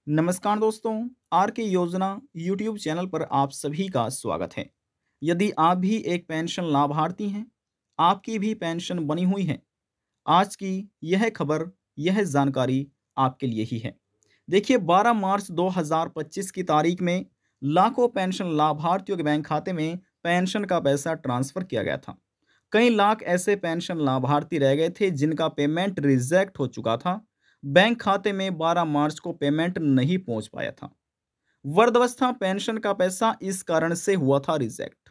नमस्कार दोस्तों, आर के योजना यूट्यूब चैनल पर आप सभी का स्वागत है। यदि आप भी एक पेंशन लाभार्थी हैं, आपकी भी पेंशन बनी हुई है, आज की यह खबर, यह जानकारी आपके लिए ही है। देखिए 12 मार्च 2025 की तारीख में लाखों पेंशन लाभार्थियों के बैंक खाते में पेंशन का पैसा ट्रांसफर किया गया था। कई लाख ऐसे पेंशन लाभार्थी रह गए थे जिनका पेमेंट रिजेक्ट हो चुका था। बैंक खाते में 12 मार्च को पेमेंट नहीं पहुंच पाया था। वृद्धावस्था पेंशन का पैसा इस कारण से हुआ था रिजेक्ट।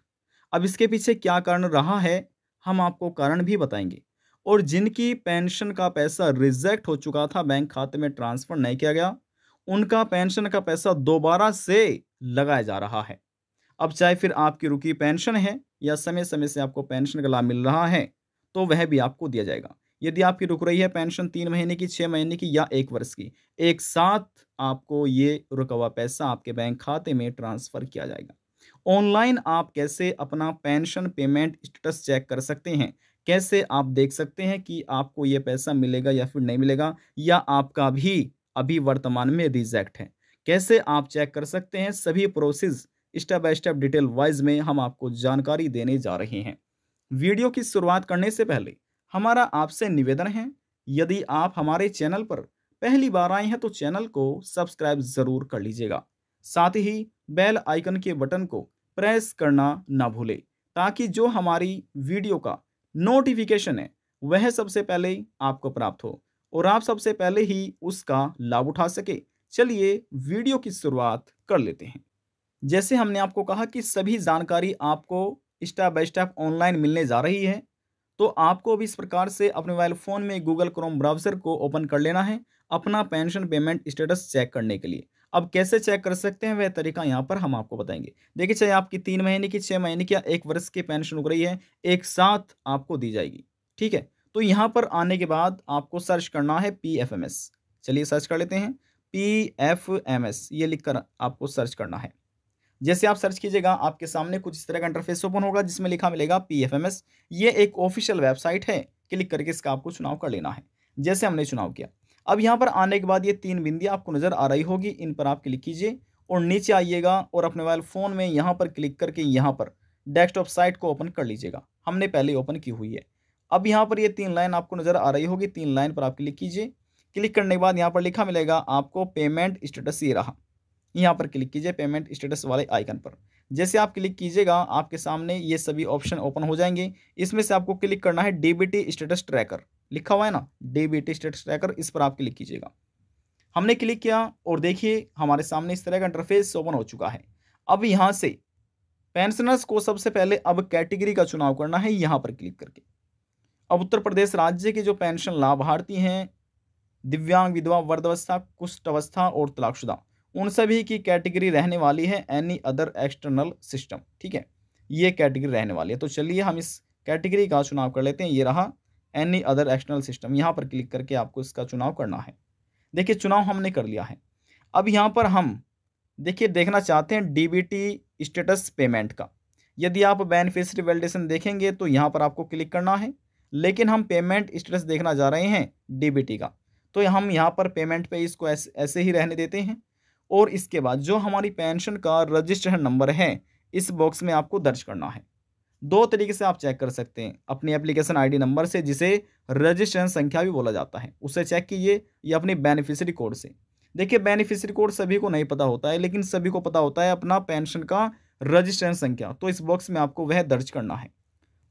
अब इसके पीछे क्या कारण रहा है, हम आपको कारण भी बताएंगे। और जिनकी पेंशन का पैसा रिजेक्ट हो चुका था, बैंक खाते में ट्रांसफर नहीं किया गया, उनका पेंशन का पैसा दोबारा से लगाया जा रहा है। अब चाहे फिर आपकी रुकी पेंशन है या समय समय से आपको पेंशन का लाभ मिल रहा है, तो वह भी आपको दिया जाएगा। यदि आपकी रुक रही है पेंशन 3 महीने की, 6 महीने की या 1 वर्ष की, एक साथ आपको ये रुका हुआ पैसा आपके बैंक खाते में ट्रांसफर किया जाएगा। ऑनलाइन आप कैसे अपना पेंशन पेमेंट स्टेटस चेक कर सकते हैं, कैसे आप देख सकते हैं कि आपको ये पैसा मिलेगा या फिर नहीं मिलेगा, या आपका भी अभी वर्तमान में रिजेक्ट है, कैसे आप चेक कर सकते हैं, सभी process step by step detail wise में हम आपको जानकारी देने जा रहे हैं। वीडियो की शुरुआत करने से पहले हमारा आपसे निवेदन है, यदि आप हमारे चैनल पर पहली बार आए हैं तो चैनल को सब्सक्राइब जरूर कर लीजिएगा। साथ ही बेल आइकन के बटन को प्रेस करना ना भूलें, ताकि जो हमारी वीडियो का नोटिफिकेशन है वह सबसे पहले आपको प्राप्त हो और आप सबसे पहले ही उसका लाभ उठा सके। चलिए वीडियो की शुरुआत कर लेते हैं। जैसे हमने आपको कहा कि सभी जानकारी आपको स्टेप बाय स्टेप ऑनलाइन मिलने जा रही है, तो आपको भी इस प्रकार से अपने मोबाइल फ़ोन में गूगल क्रोम ब्राउज़र को ओपन कर लेना है, अपना पेंशन पेमेंट स्टेटस चेक करने के लिए। अब कैसे चेक कर सकते हैं, वह तरीका यहाँ पर हम आपको बताएँगे। देखिए, चाहे आपकी 3 महीने की, 6 महीने की या 1 वर्ष की पेंशन उग रही है, एक साथ आपको दी जाएगी, ठीक है? तो यहाँ पर आने के बाद आपको सर्च करना है पीएफएमएस। चलिए सर्च कर लेते हैं, पीएफएमएस ये लिखकर आपको सर्च करना है। जैसे आप सर्च कीजिएगा, आपके सामने कुछ इस तरह का इंटरफेस ओपन होगा जिसमें लिखा मिलेगा पीएफएमएस। ये एक ऑफिशियल वेबसाइट है, क्लिक करके इसका आपको चुनाव कर लेना है, जैसे हमने चुनाव किया। अब यहाँ पर आने के बाद ये 3 बिंदियाँ आपको नज़र आ रही होगी, इन पर आप क्लिक कीजिए और नीचे आइएगा और अपने मोबाइल फ़ोन में यहाँ पर क्लिक करके यहाँ पर डेस्कटॉप साइट को ओपन कर लीजिएगा। हमने पहले ओपन की हुई है। अब यहाँ पर ये 3 लाइन आपको नज़र आ रही होगी, 3 लाइन पर आप क्लिक कीजिए। क्लिक करने के बाद यहाँ पर लिखा मिलेगा आपको पेमेंट स्टेटस, ये रहा। यहाँ पर क्लिक कीजिए पेमेंट स्टेटस वाले आइकन पर। जैसे आप क्लिक कीजिएगा, आपके सामने ये सभी ऑप्शन ओपन हो जाएंगे। इसमें से आपको क्लिक करना है डीबीटी स्टेटस ट्रैकर, लिखा हुआ है ना डीबीटी स्टेटस ट्रैकर, इस पर आप क्लिक कीजिएगा। हमने क्लिक किया और देखिए हमारे सामने इस तरह का इंटरफेस ओपन हो चुका है। अब यहाँ से पेंशनर्स को सबसे पहले अब कैटेगरी का चुनाव करना है, यहाँ पर क्लिक करके। अब उत्तर प्रदेश राज्य के जो पेंशन लाभार्थी हैं, दिव्यांग, विधवा, वृद्धावस्था, कुष्ठ अवस्था और तलाकशुदा, उन सभी की कैटेगरी रहने वाली है एनी अदर एक्सटर्नल सिस्टम, ठीक है? ये कैटेगरी रहने वाली है। तो चलिए हम इस कैटेगरी का चुनाव कर लेते हैं, ये रहा एनी अदर एक्सटर्नल सिस्टम। यहाँ पर क्लिक करके आपको इसका चुनाव करना है। देखिए चुनाव हमने कर लिया है। अब यहाँ पर हम देखिए देखना चाहते हैं डीबीटी स्टेटस पेमेंट का। यदि आप बेनिफिशियरी वैलिडेशन देखेंगे तो यहाँ पर आपको क्लिक करना है, लेकिन हम पेमेंट स्टेटस देखना जा रहे हैं डीबीटी का, तो हम यहाँ पर पेमेंट पे इसको ऐसे ऐसे ही रहने देते हैं। और इसके बाद जो हमारी पेंशन का रजिस्ट्रेशन नंबर है, इस बॉक्स में आपको दर्ज करना है। 2 तरीके से आप चेक कर सकते हैं, अपनी एप्लीकेशन आईडी नंबर से, जिसे रजिस्ट्रेशन संख्या भी बोला जाता है, उससे चेक कीजिए, या अपनी बेनिफिशियरी कोड से। देखिए बेनिफिशियरी कोड सभी को नहीं पता होता है, लेकिन सभी को पता होता है अपना पेंशन का रजिस्ट्रेशन संख्या, तो इस बॉक्स में आपको वह दर्ज करना है।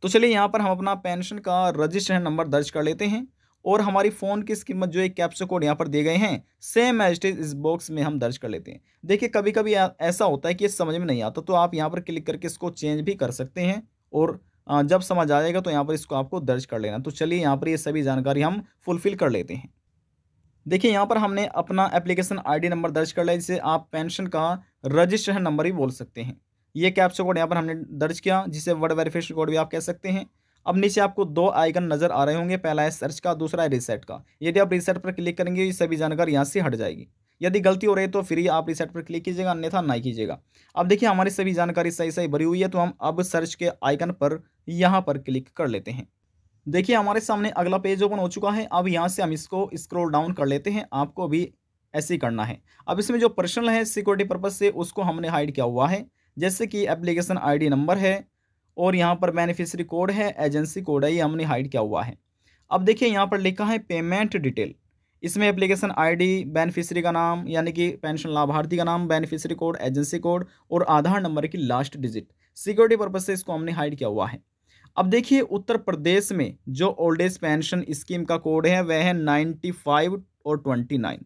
तो चलिए यहाँ पर हम अपना पेंशन का रजिस्ट्रेशन नंबर दर्ज कर लेते हैं और हमारी फ़ोन की कीमत जो एक कैप्चा कोड यहाँ पर दिए गए हैं, सेम एज इट इज़ इस बॉक्स में हम दर्ज कर लेते हैं। देखिए कभी कभी ऐसा होता है कि ये समझ में नहीं आता, तो आप यहाँ पर क्लिक करके इसको चेंज भी कर सकते हैं और जब समझ आ जाएगा तो यहाँ पर इसको आपको दर्ज कर लेना। तो चलिए यहाँ पर ये सभी जानकारी हम फुलफ़िल कर लेते हैं। देखिए यहाँ पर हमने अपना एप्लीकेशन आईडी नंबर दर्ज कर लिया, जिसे आप पेंशन का रजिस्ट्रेशन नंबर भी बोल सकते हैं। ये कैप्चा कोड यहाँ पर हमने दर्ज किया, जिसे वर्ड वेरिफिकेशन कोड भी आप कह सकते हैं। अब नीचे आपको 2 आइकन नज़र आ रहे होंगे, पहला है सर्च का, दूसरा है रीसेट का। यदि आप रीसेट पर क्लिक करेंगे, ये सभी जानकारी यहाँ से हट जाएगी। यदि गलती हो रही है तो फिर ही आप रीसेट पर क्लिक कीजिएगा, अन्यथा नहीं कीजिएगा। अब देखिए हमारी सभी जानकारी सही सही भरी हुई है, तो हम अब सर्च के आइकन पर यहाँ पर क्लिक कर लेते हैं। देखिए हमारे सामने अगला पेज ओपन हो चुका है। अब यहाँ से हम इसको स्क्रॉल डाउन कर लेते हैं। आपको भी ऐसे ही करना है। अब इसमें जो पर्सनल है सिक्योरिटी पर्पज़ से उसको हमने हाइड किया हुआ है, जैसे कि एप्लीकेशन आईडी नंबर है और यहाँ पर बेनिफिशियरी कोड है, एजेंसी कोड है, ये हमने हाइड किया हुआ है। अब देखिए यहाँ पर लिखा है पेमेंट डिटेल, इसमें एप्लीकेशन आईडी, बेनिफिशियरी का नाम यानी कि पेंशन लाभार्थी का नाम, बेनिफिशियरी कोड, एजेंसी कोड और आधार नंबर की लास्ट डिजिट, सिक्योरिटी पर्पज़ से इसको हमने हाइड किया हुआ है। अब देखिए उत्तर प्रदेश में जो ओल्ड एज पेंशन स्कीम का कोड है वह है 95 और 29,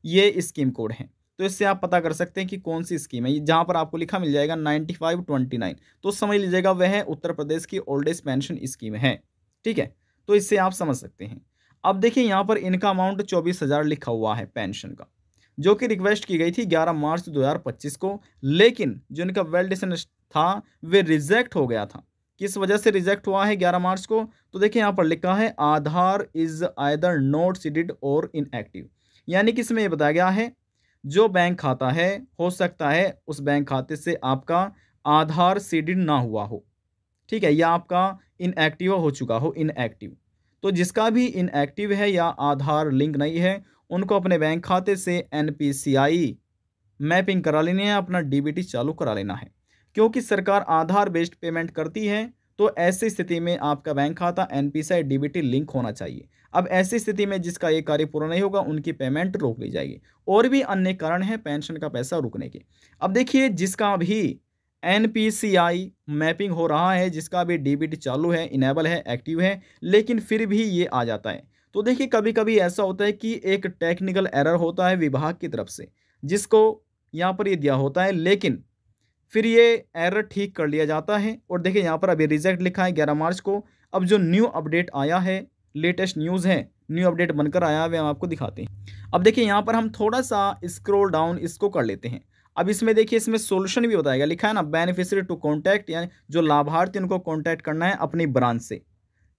ये स्कीम कोड है। तो इससे आप पता कर सकते हैं कि कौन सी स्कीम है, जहाँ पर आपको लिखा मिल जाएगा 95 29, तो समझ लीजिएगा वह उत्तर प्रदेश की ओल्ड एज पेंशन स्कीम है। ठीक है, तो इससे आप समझ सकते हैं। अब देखिए यहाँ पर इनका अमाउंट 24,000 लिखा हुआ है पेंशन का, जो कि रिक्वेस्ट की गई थी 11 मार्च 2025 को, लेकिन जो इनका वैलिडेशन था वे रिजेक्ट हो गया था। किस वजह से रिजेक्ट हुआ है 11 मार्च को? तो देखिए यहाँ पर लिखा है आधार इज आइदर नॉट सीडेड और इनएक्टिव, यानी कि इसमें ये बताया गया है जो बैंक खाता है हो सकता है उस बैंक खाते से आपका आधार सीडेड ना हुआ हो, ठीक है, या आपका इनएक्टिव हो चुका हो, इनएक्टिव। तो जिसका भी इनएक्टिव है या आधार लिंक नहीं है उनको अपने बैंक खाते से एनपीसीआई मैपिंग करा लेनी है, अपना डीबीटी चालू करा लेना है, क्योंकि सरकार आधार बेस्ड पेमेंट करती है। तो ऐसी स्थिति में आपका बैंक खाता एनपीसीआई डीबीटी लिंक होना चाहिए। अब ऐसी स्थिति में जिसका ये कार्य पूरा नहीं होगा उनकी पेमेंट रोक ली जाएगी। और भी अन्य कारण हैं पेंशन का पैसा रुकने के। अब देखिए जिसका भी एनपीसीआई मैपिंग हो रहा है, जिसका भी डीबीटी चालू है, इनेबल है, एक्टिव है, लेकिन फिर भी ये आ जाता है। तो देखिए कभी कभी ऐसा होता है कि एक टेक्निकल एरर होता है विभाग की तरफ से, जिसको यहाँ पर ये दिया होता है, लेकिन फिर ये एरर ठीक कर लिया जाता है। और देखिए यहाँ पर अभी रिजेक्ट लिखा है 11 मार्च को। अब जो न्यू अपडेट आया है, लेटेस्ट न्यूज़ है, न्यू अपडेट बनकर आया है, हम आपको दिखाते हैं। अब देखिए यहाँ पर हम थोड़ा सा स्क्रॉल डाउन इसको कर लेते हैं। अब इसमें देखिए इसमें सोल्यूशन भी बताएगा, लिखा है ना बेनिफिशियरी टू कॉन्टैक्ट, यानी जो लाभार्थी उनको कॉन्टैक्ट करना है अपनी ब्रांच से।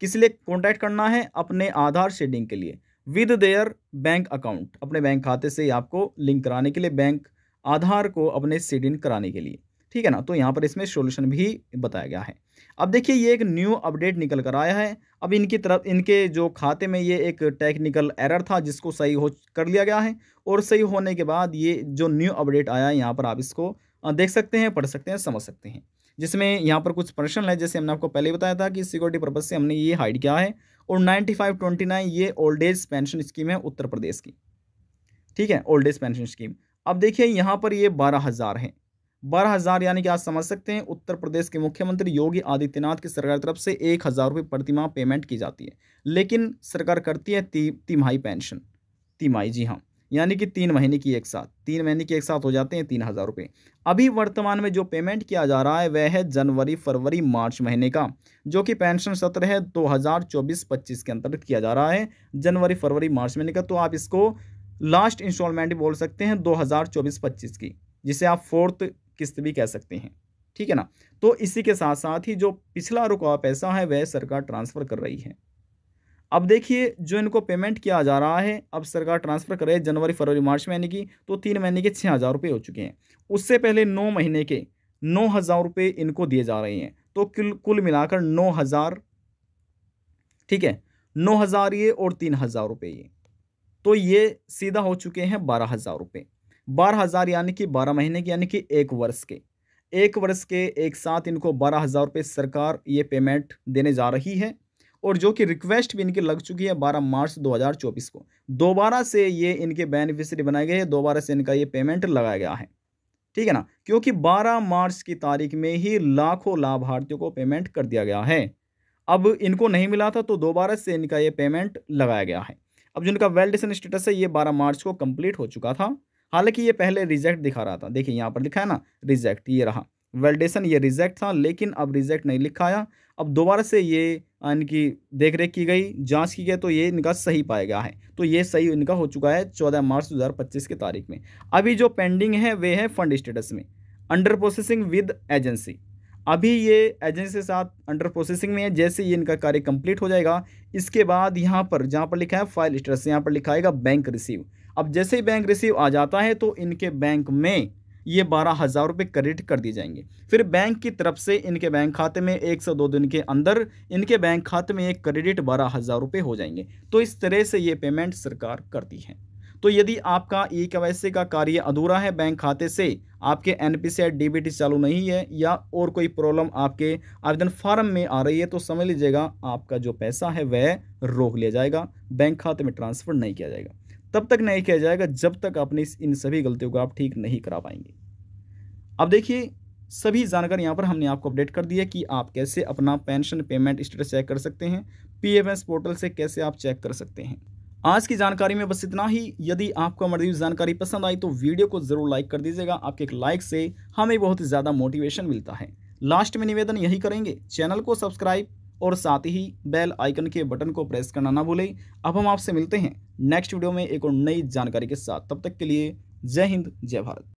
किस लिए कॉन्टैक्ट करना है? अपने आधार शेडिंग के लिए, विद देयर बैंक अकाउंट, अपने बैंक खाते से आपको लिंक कराने के लिए, बैंक आधार को अपने सीडिंग कराने के लिए, ठीक है ना। तो यहाँ पर इसमें सॉल्यूशन भी बताया गया है। अब देखिए ये एक न्यू अपडेट निकल कर आया है। अब इनकी तरफ इनके जो खाते में ये एक टेक्निकल एरर था जिसको सही हो कर लिया गया है, और सही होने के बाद ये जो न्यू अपडेट आया है यहाँ पर आप इसको देख सकते हैं, पढ़ सकते हैं, समझ सकते हैं, जिसमें यहाँ पर कुछ प्रश्न है जैसे हमने आपको पहले ही बताया था कि सिक्योरिटी पर्पज से हमने ये हाइड किया है। और 9529 ये ओल्ड एज पेंशन स्कीम है उत्तर प्रदेश की, ठीक है, ओल्ड एज पेंशन स्कीम। अब देखिए यहाँ पर ये 12,000 है, 12,000 यानी कि आप समझ सकते हैं उत्तर प्रदेश के मुख्यमंत्री योगी आदित्यनाथ की सरकार की तरफ से 1,000 रुपये प्रतिमाह पेमेंट की जाती है, लेकिन सरकार करती है तिमाही पेंशन, तिमाही, जी हाँ, यानी कि 3 महीने की एक साथ, 3 महीने की एक साथ हो जाते हैं 3,000 रुपये। अभी वर्तमान में जो पेमेंट किया जा रहा है वह है जनवरी, फरवरी, मार्च महीने का, जो कि पेंशन सत्र है 2024-25 के अंतर्गत किया जा रहा है, जनवरी, फरवरी, मार्च महीने का। तो आप इसको लास्ट इंस्टॉलमेंट भी बोल सकते हैं 2024-25 की, जिसे आप फोर्थ किस्त भी कह सकते हैं, ठीक है ना। तो इसी के साथ साथ ही जो पिछला रुका हुआ पैसा है वह सरकार ट्रांसफ़र कर रही है। अब देखिए जो इनको पेमेंट किया जा रहा है, अब सरकार ट्रांसफ़र कर रही है जनवरी, फरवरी, मार्च महीने की, तो 3 महीने के 6,000 रुपये हो चुके हैं। उससे पहले 9 महीने के 9,000 रुपये इनको दिए जा रहे हैं, तो कुल मिलाकर 9,000, ठीक है, 9,000 ये और 3,000 रुपये ये, तो ये सीधा हो चुके हैं 12,000 रुपये। 12,000 यानी कि 12 महीने के, यानी कि 1 वर्ष के, 1 वर्ष के एक साथ इनको 12,000 रुपये सरकार ये पेमेंट देने जा रही है। और जो कि रिक्वेस्ट भी इनकी लग चुकी है 12 मार्च 2024 को, दोबारा से ये इनके बेनिफिशियरी बनाए गए हैं, दोबारा से इनका ये पेमेंट लगाया गया है, ठीक है ना, क्योंकि 12 मार्च की तारीख में ही लाखों लाभार्थियों को पेमेंट कर दिया गया है। अब इनको नहीं मिला था तो दोबारा से इनका ये पेमेंट लगाया गया है। अब जो इनका वैलिडेशन स्टेटस है ये 12 मार्च को कंप्लीट हो चुका था, हालांकि ये पहले रिजेक्ट दिखा रहा था, देखिए यहाँ पर लिखा है ना रिजेक्ट, ये रहा वैलिडेशन, ये रिजेक्ट था, लेकिन अब रिजेक्ट नहीं लिखा आया। अब दोबारा से ये इनकी देख रेख की गई, जांच की गई, तो ये इनका सही पाया गया है, तो ये सही इनका हो चुका है 14 मार्च 2025 की तारीख में। अभी जो पेंडिंग है वे है फंड स्टेटस में, अंडर प्रोसेसिंग विद एजेंसी। अभी ये एजेंसी के साथ अंडर प्रोसेसिंग में है, जैसे ये इनका कार्य कंप्लीट हो जाएगा इसके बाद यहाँ पर जहाँ पर लिखा है फाइल स्टेटस, यहाँ पर लिखा आएगा बैंक रिसीव। अब जैसे ही बैंक रिसीव आ जाता है तो इनके बैंक में ये 12,000 रुपये क्रेडिट कर दिए जाएंगे। फिर बैंक की तरफ से इनके बैंक खाते में 1 से 2 दिन के अंदर इनके बैंक खाते में एक क्रेडिट 12,000 रुपये हो जाएंगे। तो इस तरह से ये पेमेंट सरकार करती है। तो यदि आपका ई-केवाईसी का कार्य अधूरा है, बैंक खाते से आपके एनपीसीआई डीबीटी चालू नहीं है या और कोई प्रॉब्लम आपके आवेदन फॉर्म में आ रही है, तो समझ लीजिएगा आपका जो पैसा है वह रोक लिया जाएगा, बैंक खाते में ट्रांसफ़र नहीं किया जाएगा। तब तक नहीं किया जाएगा जब तक अपनी इन सभी गलतियों को आप ठीक नहीं करा पाएंगे। अब देखिए, सभी जानकारी यहाँ पर हमने आपको अपडेट कर दी है कि आप कैसे अपना पेंशन पेमेंट स्टेटस चेक कर सकते हैं, पीएफएस पोर्टल से कैसे आप चेक कर सकते हैं। आज की जानकारी में बस इतना ही। यदि आपको हमारी जानकारी पसंद आई तो वीडियो को ज़रूर लाइक कर दीजिएगा। आपके एक लाइक से हमें बहुत ही ज़्यादा मोटिवेशन मिलता है। लास्ट में निवेदन यही करेंगे, चैनल को सब्सक्राइब और साथ ही बेल आइकन के बटन को प्रेस करना ना भूलें। अब हम आपसे मिलते हैं नेक्स्ट वीडियो में एक और नई जानकारी के साथ। तब तक के लिए जय हिंद, जय भारत।